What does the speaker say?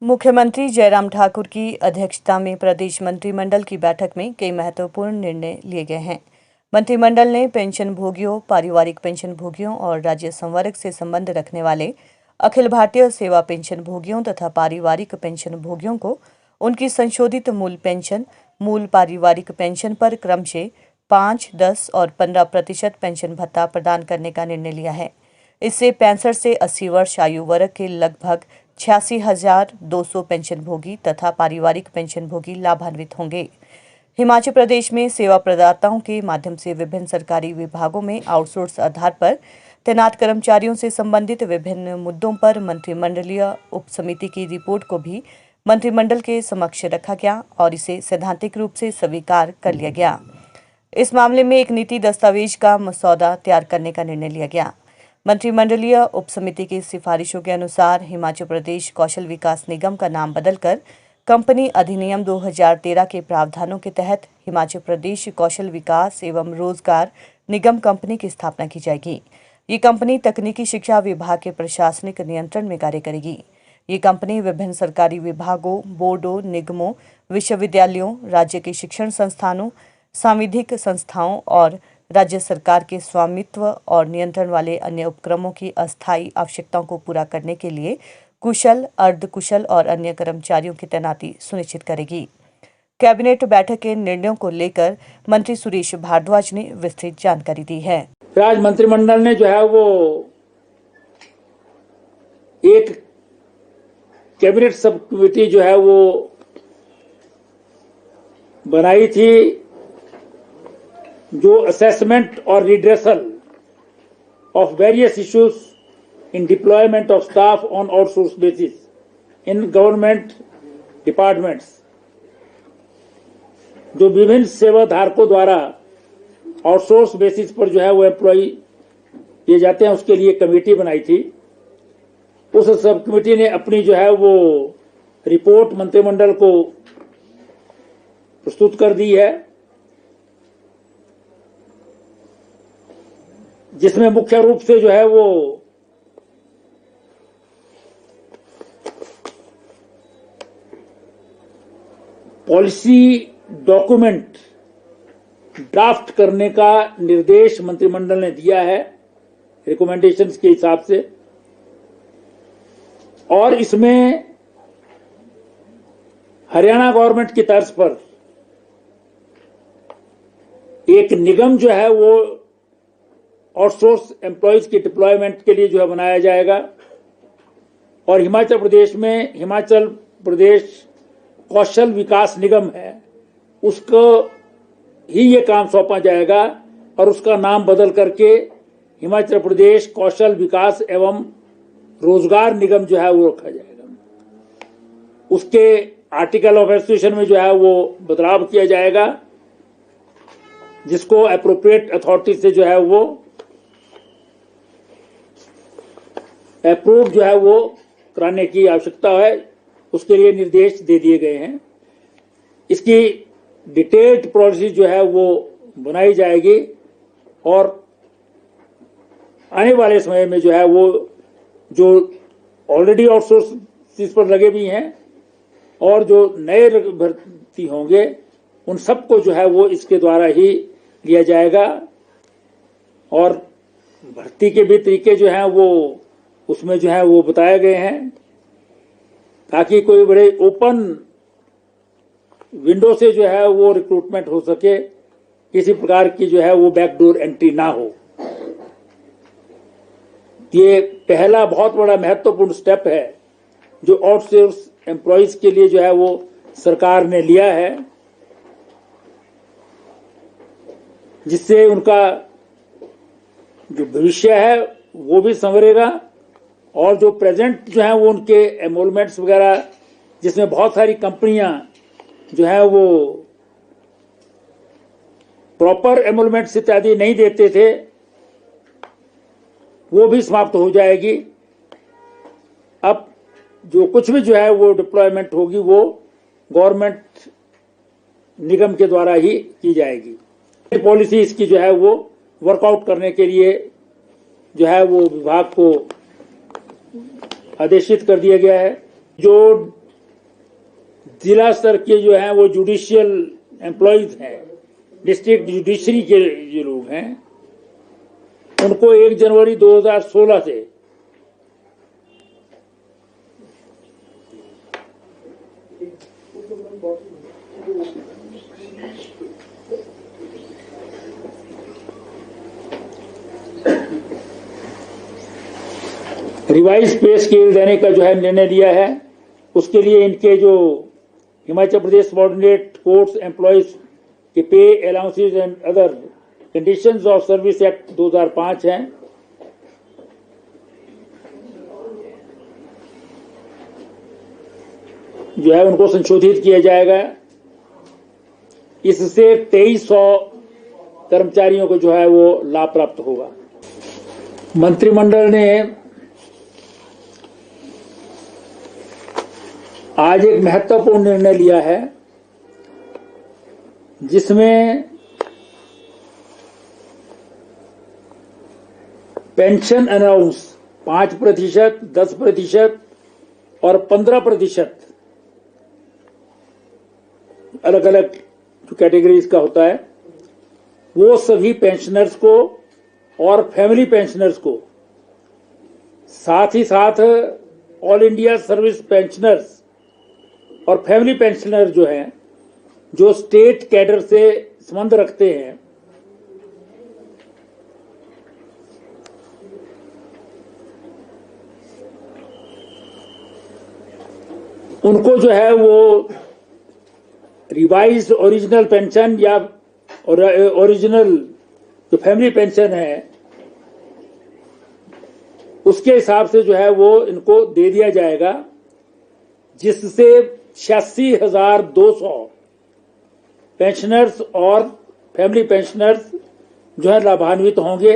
मुख्यमंत्री जयराम ठाकुर की अध्यक्षता में प्रदेश मंत्रिमंडल की बैठक में कई महत्वपूर्ण निर्णय लिए गए हैं। मंत्रिमंडल ने पेंशन भोगियों, पारिवारिक पेंशन भोगियों और राज्य संवर्ग से संबंध रखने वाले अखिल भारतीय सेवा पेंशन भोगियों तथा पारिवारिक पेंशन भोगियों को उनकी संशोधित मूल पेंशन, मूल पारिवारिक पेंशन पर क्रमशः 5, 10 और 15% पेंशन भत्ता प्रदान करने का निर्णय लिया है। इससे 65 से 80 वर्ष आयु वर्ग के लगभग 86,200 पेंशन भोगी तथा पारिवारिक पेंशन भोगी लाभान्वित होंगे। हिमाचल प्रदेश में सेवा प्रदाताओं के माध्यम से विभिन्न सरकारी विभागों में आउटसोर्स आधार पर तैनात कर्मचारियों से संबंधित विभिन्न मुद्दों पर मंत्रिमंडलीय उपसमिति की रिपोर्ट को भी मंत्रिमंडल के समक्ष रखा गया और इसे सैद्धांतिक रूप से स्वीकार कर लिया गया। इस मामले में एक नीति दस्तावेज का मसौदा तैयार करने का निर्णय लिया गया। मंत्रिमंडलीय उपसमिति की सिफारिशों के अनुसार हिमाचल प्रदेश कौशल विकास निगम का नाम बदलकर कंपनी अधिनियम 2013 के प्रावधानों के तहत हिमाचल प्रदेश कौशल विकास एवं रोजगार निगम कंपनी की स्थापना की जाएगी। ये कंपनी तकनीकी शिक्षा विभाग के प्रशासनिक नियंत्रण में कार्य करेगी। ये कंपनी विभिन्न सरकारी विभागों, बोर्डों, निगमों, विश्वविद्यालयों, राज्य के शिक्षण संस्थानों, सांविधिक संस्थाओं और राज्य सरकार के स्वामित्व और नियंत्रण वाले अन्य उपक्रमों की अस्थायी आवश्यकताओं को पूरा करने के लिए कुशल, अर्धकुशल और अन्य कर्मचारियों की तैनाती सुनिश्चित करेगी। कैबिनेट बैठक के निर्णयों को लेकर मंत्री सुरेश भारद्वाज ने विस्तृत जानकारी दी है। आज मंत्रिमंडल ने जो है वो एक कैबिनेट सब कमेटी जो है वो बनाई थी, जो असेसमेंट और redressal of various issues in deployment of staff on outsource basis in government departments, जो विभिन्न सेवा धारकों द्वारा आउटसोर्स बेसिस पर जो है वो एम्प्लॉय किए जाते हैं, उसके लिए कमेटी बनाई थी। उस सब कमेटी ने अपनी जो है वो रिपोर्ट मंत्रिमंडल को प्रस्तुत कर दी है, जिसमें मुख्य रूप से जो है वो पॉलिसी डॉक्यूमेंट ड्राफ्ट करने का निर्देश मंत्रिमंडल ने दिया है रिकमेंडेशंस के हिसाब से, और इसमें हरियाणा गवर्नमेंट की तर्ज पर एक निगम जो है वो आउटसोर्स एम्प्लॉयज की डिप्लॉयमेंट के लिए जो है बनाया जाएगा, और हिमाचल प्रदेश में हिमाचल प्रदेश कौशल विकास निगम है, उसको ही ये काम सौंपा जाएगा और उसका नाम बदल करके हिमाचल प्रदेश कौशल विकास एवं रोजगार निगम जो है वो रखा जाएगा। उसके आर्टिकल ऑफ एसोसिएशन में जो है वो बदलाव किया जाएगा, जिसको एप्रोप्रिएट अथॉरिटी से जो है वो अप्रूव जो है वो कराने की आवश्यकता है, उसके लिए निर्देश दे दिए गए हैं। इसकी डिटेल्ड पॉलिसी जो है वो बनाई जाएगी और आने वाले समय में जो है वो जो ऑलरेडी आउटसोर्स पर लगे भी हैं और जो नए भर्ती होंगे उन सबको जो है वो इसके द्वारा ही लिया जाएगा, और भर्ती के भी तरीके जो हैं वो उसमें जो है वो बताए गए हैं, ताकि कोई बड़े ओपन विंडो से जो है वो रिक्रूटमेंट हो सके, किसी प्रकार की जो है वो बैकडोर एंट्री ना हो। ये पहला बहुत बड़ा महत्वपूर्ण स्टेप है जो आउटसोर्स एम्प्लॉयज के लिए जो है वो सरकार ने लिया है, जिससे उनका जो भविष्य है वो भी संवरेगा, और जो प्रेजेंट जो है वो उनके एनरोलमेंट्स वगैरह, जिसमें बहुत सारी कंपनियां जो है वो प्रॉपर एनरोलमेंट्स इत्यादि नहीं देते थे, वो भी समाप्त हो जाएगी। अब जो कुछ भी जो है वो डिप्लॉयमेंट होगी वो गवर्नमेंट निगम के द्वारा ही की जाएगी। पॉलिसी इसकी जो है वो वर्कआउट करने के लिए जो है वो विभाग को आदेशित कर दिया गया है। जो जिला स्तर के जो हैं वो जुडिशियल एम्प्लॉयज हैं, डिस्ट्रिक्ट जुडिशरी के जो लोग हैं, उनको 1 जनवरी 2016 से रिवाइज पे स्केल देने का जो है निर्णय लिया है। उसके लिए इनके जो Himachal Pradesh subordinate courts employees के पे allowances and other conditions of service act 2005 हैं, जो है उनको संशोधित किया जाएगा। इससे 2300 कर्मचारियों को जो है वो लाभ प्राप्त होगा। मंत्रिमंडल ने आज एक महत्वपूर्ण निर्णय लिया है, जिसमें पेंशन अलाउंस 5%, 10% और 15% अलग अलग जो कैटेगरीज का होता है, वो सभी पेंशनर्स को और फैमिली पेंशनर्स को, साथ ही साथ ऑल इंडिया सर्विस पेंशनर्स और फैमिली पेंशनर जो हैं, जो स्टेट कैडर से संबंध रखते हैं, उनको जो है वो रिवाइज ओरिजिनल पेंशन या ओरिजिनल जो फैमिली पेंशन है उसके हिसाब से जो है वो इनको दे दिया जाएगा, जिससे 86,200 पेंशनर्स और फैमिली पेंशनर्स जो है लाभान्वित होंगे।